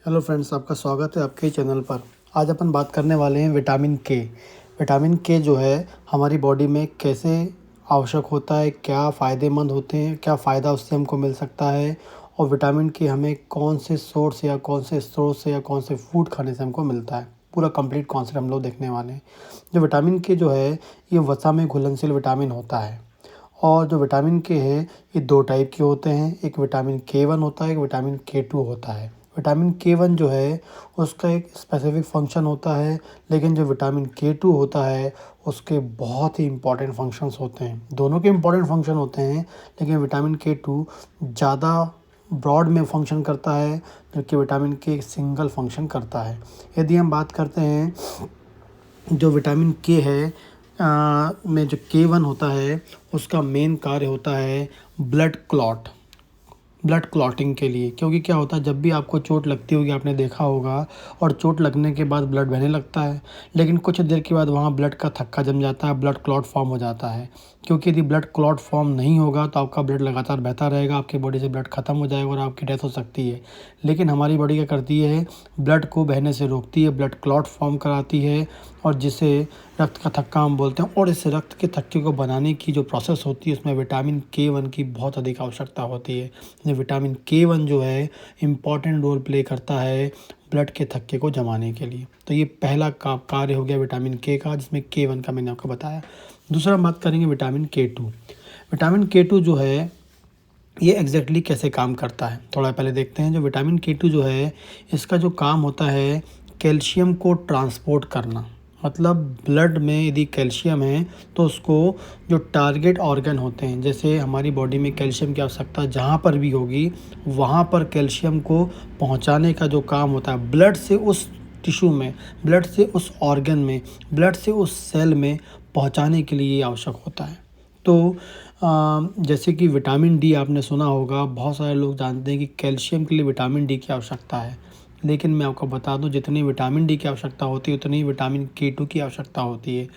Hello friends, आपका स्वागत है आपके चैनल पर। आज अपन बात करने वाले हैं विटामिन के। विटामिन के जो है हमारी बॉडी में कैसे आवश्यक होता है, क्या फ़ायदेमंद होते हैं, क्या फ़ायदा उससे हमको मिल सकता है और विटामिन के हमें कौन से सोर्स या कौन से स्रोत से या कौन से फूड खाने से हमको मिलता है। पूरा कंप्लीट कॉन्सेप्ट हम लोग देखने वाले हैं। जो विटामिन के जो है ये वसा में घुलनशील विटामिन होता है और जो विटामिन के है ये दो टाइप के होते हैं। एक विटामिन के 1 होता है, एक विटामिन के 2 होता है। विटामिन के 1 जो है उसका एक स्पेसिफिक फंक्शन होता है, लेकिन जो विटामिन के 2 होता है उसके बहुत ही इम्पॉर्टेंट फंक्शंस होते हैं। दोनों के इम्पॉर्टेंट फंक्शन होते हैं, लेकिन विटामिन के 2 ज़्यादा ब्रॉड में फंक्शन करता है, जबकि विटामिन के सिंगल फंक्शन करता है। यदि हम बात करते हैं जो विटामिन के है में जो के 1 होता है उसका मेन कार्य होता है ब्लड क्लॉटिंग के लिए। क्योंकि क्या होता है, जब भी आपको चोट लगती होगी, आपने देखा होगा, और चोट लगने के बाद ब्लड बहने लगता है, लेकिन कुछ देर के बाद वहाँ ब्लड का थक्का जम जाता है, ब्लड क्लॉट फॉर्म हो जाता है। क्योंकि यदि ब्लड क्लॉट फॉर्म नहीं होगा तो आपका ब्लड लगातार बहता रहेगा, आपकी बॉडी से ब्लड ख़त्म हो जाएगा और आपकी डेथ हो सकती है। लेकिन हमारी बॉडी क्या करती है, ब्लड को बहने से रोकती है, ब्लड क्लॉट फॉर्म कराती है, और जिसे रक्त का थक्का हम बोलते हैं। और इस रक्त के थक्के को बनाने की जो प्रोसेस होती है उसमें विटामिन के 1 की बहुत अधिक आवश्यकता होती है। विटामिन के 1 जो है इम्पॉर्टेंट रोल प्ले करता है ब्लड के थक्के को जमाने के लिए। तो ये पहला कार्य हो गया विटामिन के का, जिसमें के 1 का मैंने आपको बताया। दूसरा हम बात करेंगे विटामिन के 2। विटामिन के 2 जो है ये एग्जैक्टली कैसे काम करता है, थोड़ा पहले देखते हैं। जो विटामिन के 2 जो है इसका जो काम होता है कैल्शियम को ट्रांसपोर्ट करना। मतलब ब्लड में यदि कैल्शियम है तो उसको जो टारगेट ऑर्गन होते हैं, जैसे हमारी बॉडी में कैल्शियम की आवश्यकता जहाँ पर भी होगी वहाँ पर कैल्शियम को पहुँचाने का जो काम होता है ब्लड से उस टिश्यू में, ब्लड से उस ऑर्गन में, ब्लड से उस सेल में पहुँचाने के लिए आवश्यक होता है। तो जैसे कि विटामिन डी आपने सुना होगा, बहुत सारे लोग जानते हैं कि कैल्शियम के लिए विटामिन डी की आवश्यकता है, लेकिन मैं आपको बता दूं जितनी विटामिन डी की आवश्यकता होती है उतनी विटामिन के 2 की आवश्यकता होती है।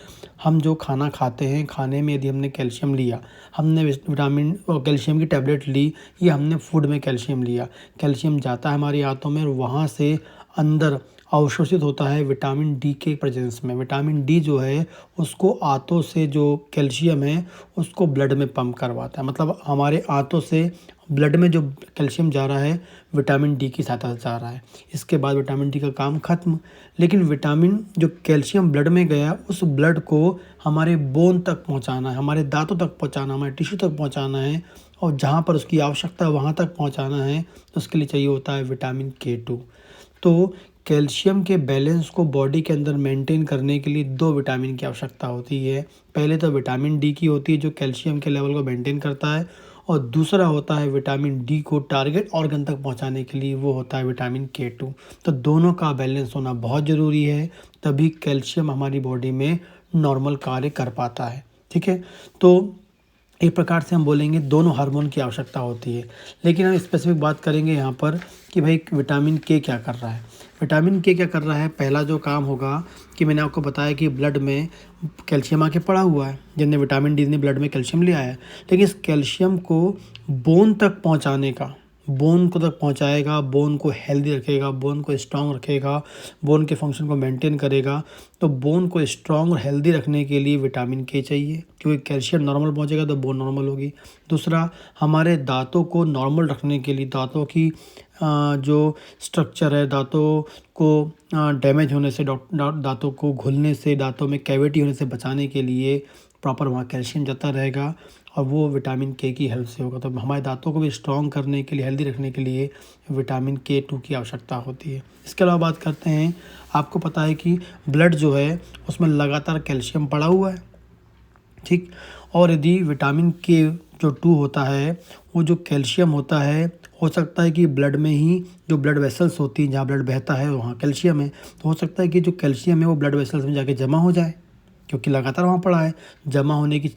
हम जो खाना खाते हैं, खाने में यदि हमने कैल्शियम लिया, हमने विटामिन और कैल्शियम की टैबलेट ली, या हमने फूड में कैल्शियम लिया, कैल्शियम जाता है हमारी आंतों में और वहाँ से अंदर अवशोषित होता है विटामिन डी के प्रेजेंस में। विटामिन डी जो है उसको आंतों से जो कैल्शियम है उसको ब्लड में पंप करवाता है। मतलब हमारे आंतों से ब्लड में जो कैल्शियम जा रहा है विटामिन डी की सहायता से जा रहा है। इसके बाद विटामिन डी का काम खत्म। लेकिन विटामिन जो कैल्शियम ब्लड में गया उस ब्लड को हमारे बोन तक पहुंचाना है, हमारे दांतों तक पहुंचाना, हमारे टिश्यू तक पहुंचाना है, और जहां पर उसकी आवश्यकता है वहां तक पहुंचाना है। तो उसके लिए चाहिए होता है विटामिन के 2। तो कैल्शियम के बैलेंस को बॉडी के अंदर मेंटेन करने के लिए दो विटामिन की आवश्यकता होती है। पहले तो विटामिन डी की होती है जो कैल्शियम के लेवल को मेंटेन करता है, और दूसरा होता है विटामिन डी को टारगेट ऑर्गन तक पहुंचाने के लिए, वो होता है विटामिन के 2। तो दोनों का बैलेंस होना बहुत ज़रूरी है, तभी कैल्शियम हमारी बॉडी में नॉर्मल कार्य कर पाता है। ठीक है, तो एक प्रकार से हम बोलेंगे दोनों हार्मोन की आवश्यकता होती है। लेकिन हम स्पेसिफिक बात करेंगे यहाँ पर कि भाई विटामिन के क्या कर रहा है। विटामिन के क्या कर रहा है, पहला जो काम होगा कि मैंने आपको बताया कि ब्लड में कैल्शियम आके पड़ा हुआ है, जिनने विटामिन डी ने ब्लड में कैल्शियम लिया है, लेकिन इस कैल्शियम को बोन तक पहुँचाने का, बोन को तक पहुंचाएगा, बोन को हेल्दी रखेगा, बोन को स्ट्रांग रखेगा, बोन के फंक्शन को मेंटेन करेगा। तो बोन को स्ट्रांग और हेल्दी रखने के लिए विटामिन के चाहिए, क्योंकि कैल्शियम नॉर्मल पहुंचेगा तो बोन नॉर्मल होगी। दूसरा, हमारे दांतों को नॉर्मल रखने के लिए, दांतों की जो स्ट्रक्चर है, दांतों को डैमेज होने से, दांतों को घुलने से, दांतों में कैविटी होने से बचाने के लिए प्रॉपर वहाँ कैल्शियम जाता रहेगा, और वो विटामिन के की हेल्प से होगा। तो हमारे दांतों को भी स्ट्रॉन्ग करने के लिए, हेल्दी रखने के लिए विटामिन के 2 की आवश्यकता होती है। इसके अलावा बात करते हैं, आपको पता है कि ब्लड जो है उसमें लगातार कैल्शियम पड़ा हुआ है, ठीक। और यदि विटामिन के जो 2 होता है, वो जो कैल्शियम होता है, हो सकता है कि ब्लड में ही जो ब्लड वेसल्स होती हैं, जहाँ ब्लड बहता है वहाँ कैल्शियम है, तो हो सकता है कि जो कैल्शियम है वो ब्लड वेसल्स में जाके जमा हो जाए, क्योंकि लगातार वहाँ पड़ा है। जमा होने की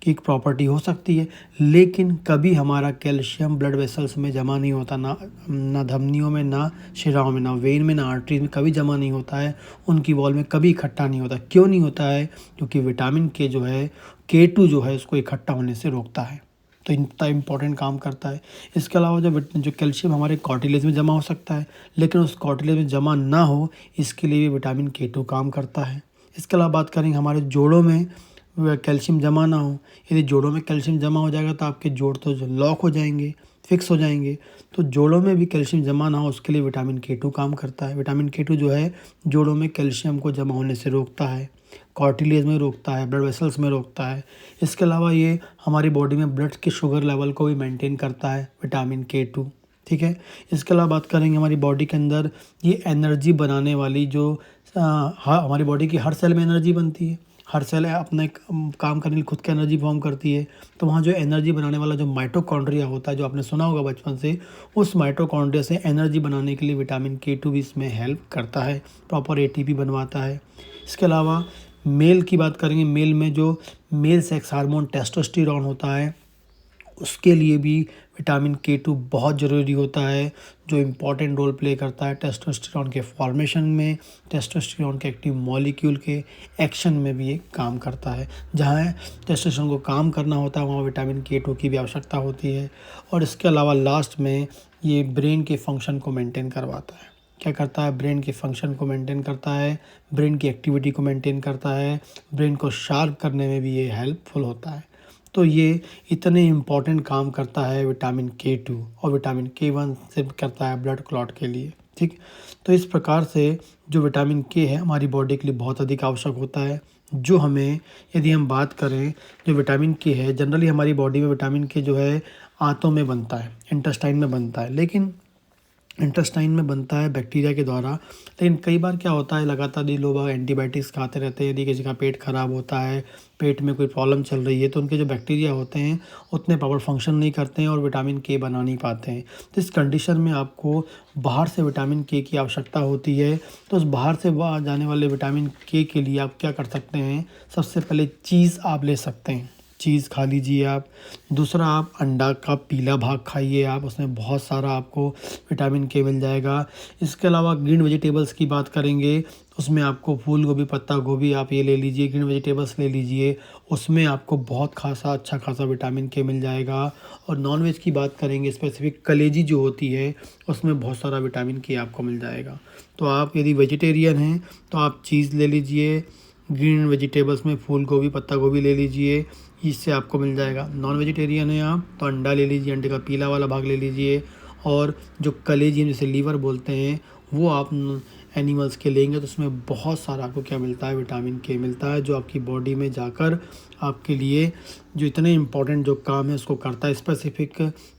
एक प्रॉपर्टी हो सकती है। लेकिन कभी हमारा कैल्शियम ब्लड वेसल्स में जमा नहीं होता, ना धमनियों में, ना शिराओं में, ना वेन में, ना आर्टरीज में कभी जमा नहीं होता है, उनकी वॉल में कभी इकट्ठा नहीं होता। क्यों नहीं होता है? क्योंकि विटामिन के जो है, के 2 जो है उसको इकट्ठा होने से रोकता है। तो इतना इम्पोर्टेंट काम करता है। इसके अलावा जो कैल्शियम हमारे कार्टिलेज में जमा हो सकता है, लेकिन उस कार्टिलेज में जमा ना हो इसके लिए भी विटामिन K2 काम करता है। इसके अलावा बात करेंगे हमारे जोड़ों में कैल्शियम जमा ना हो। यदि जोड़ों में कैल्शियम जमा हो जाएगा तो आपके जोड़ तो लॉक हो जाएंगे, फिक्स हो जाएंगे। तो जोड़ों में भी कैल्शियम जमा ना हो उसके लिए विटामिन K2 काम करता है। विटामिन K2 जो है जोड़ों में कैल्शियम को जमा होने से रोकता है, कार्टिलेज में रोकता है, ब्लड वेसल्स में रोकता है। इसके अलावा ये हमारी बॉडी में ब्लड के शुगर लेवल को भी मेंटेन करता है विटामिन K2, ठीक है। इसके अलावा बात करेंगे हमारी बॉडी के अंदर ये एनर्जी बनाने वाली जो हमारी बॉडी की हर सेल में एनर्जी बनती है, हर सेल अपने काम करने के लिए खुद की एनर्जी फॉर्म करती है। तो वहाँ जो एनर्जी बनाने वाला जो माइटोकॉन्ड्रिया होता है, जो आपने सुना होगा बचपन से, उस माइटोकॉन्ड्रिया से एनर्जी बनाने के लिए विटामिन K2 भी इसमें हेल्प करता है, प्रॉपर ATP बनवाता है। इसके अलावा मेल की बात करेंगे, मेल में जो मेल सेक्स हार्मोन टेस्टोस्टेरोन होता है उसके लिए भी विटामिन K2 बहुत ज़रूरी होता है, जो इम्पॉर्टेंट रोल प्ले करता है टेस्टोस्टेरोन के फॉर्मेशन में, टेस्टोस्टेरोन के एक्टिव मॉलिक्यूल के एक्शन में भी ये काम करता है। जहाँ टेस्टोस्टेरोन को काम करना होता है वहाँ विटामिन K2 की भी आवश्यकता होती है। और इसके अलावा लास्ट में ये ब्रेन के फंक्शन को मेंटेन करवाता है। क्या करता है? ब्रेन के फंक्शन को मेंटेन करता है, ब्रेन की एक्टिविटी को मेंटेन करता है, ब्रेन को शार्प करने में भी ये हेल्पफुल होता है। तो ये इतने इम्पॉर्टेंट काम करता है विटामिन K2, और विटामिन K1 से करता है ब्लड क्लॉट के लिए, ठीक। तो इस प्रकार से जो विटामिन K है हमारी बॉडी के लिए बहुत अधिक आवश्यक होता है। जो हमें, यदि हम बात करें, जो विटामिन K है जनरली हमारी बॉडी में विटामिन K जो है आंतों में बनता है, इंटेस्टाइन में बनता है, लेकिन इंटेस्टाइन में बनता है बैक्टीरिया के द्वारा। लेकिन कई बार क्या होता है, लगातार ये लोग एंटीबायोटिक्स खाते रहते हैं, यदि किसी का पेट ख़राब होता है, पेट में कोई प्रॉब्लम चल रही है, तो उनके जो बैक्टीरिया होते हैं उतने प्रॉपर फंक्शन नहीं करते हैं और विटामिन K बना नहीं पाते हैं। तो इस कंडीशन में आपको बाहर से विटामिन K की आवश्यकता होती है। तो उस बाहर से जाने वाले विटामिन K के लिए आप क्या कर सकते हैं, सबसे पहले चीज़ आप ले सकते हैं, चीज़ खा लीजिए आप। दूसरा, आप अंडा का पीला भाग खाइए आप, उसमें बहुत सारा आपको विटामिन K मिल जाएगा। इसके अलावा ग्रीन वेजिटेबल्स की बात करेंगे, उसमें आपको फूल गोभी, पत्ता गोभी आप ये ले लीजिए, ग्रीन वेजिटेबल्स ले लीजिए, उसमें आपको बहुत अच्छा खासा विटामिन K मिल जाएगा। और नॉन वेज की बात करेंगे, स्पेसिफिक कलेजी जो होती है उसमें बहुत सारा विटामिन K आपको मिल जाएगा। तो आप यदि वेजिटेरियन हैं तो आप चीज़ ले लीजिए, ग्रीन वेजिटेबल्स में फूल गोभी, पत्ता गोभी ले लीजिए, इससे आपको मिल जाएगा। नॉन वेजिटेरियन है आप तो अंडा ले लीजिए, अंडे का पीला वाला भाग ले लीजिए, और जो कलेजी जिसे लीवर बोलते हैं वो आप एनिमल्स के लेंगे तो उसमें बहुत सारा आपको क्या मिलता है, विटामिन K मिलता है, जो आपकी बॉडी में जाकर आपके लिए जो इतने इम्पॉर्टेंट जो काम है उसको करता है। स्पेसिफिक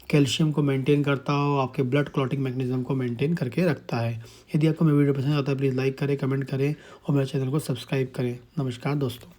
कैल्शियम को मेंटेन करता हो, आपके ब्लड क्लॉटिंग मैकेनिज्म को मेंटेन करके रखता है। यदि आपको मेरी वीडियो पसंद आता है प्लीज़ लाइक करें, कमेंट करें और मेरे चैनल को सब्सक्राइब करें। नमस्कार दोस्तों।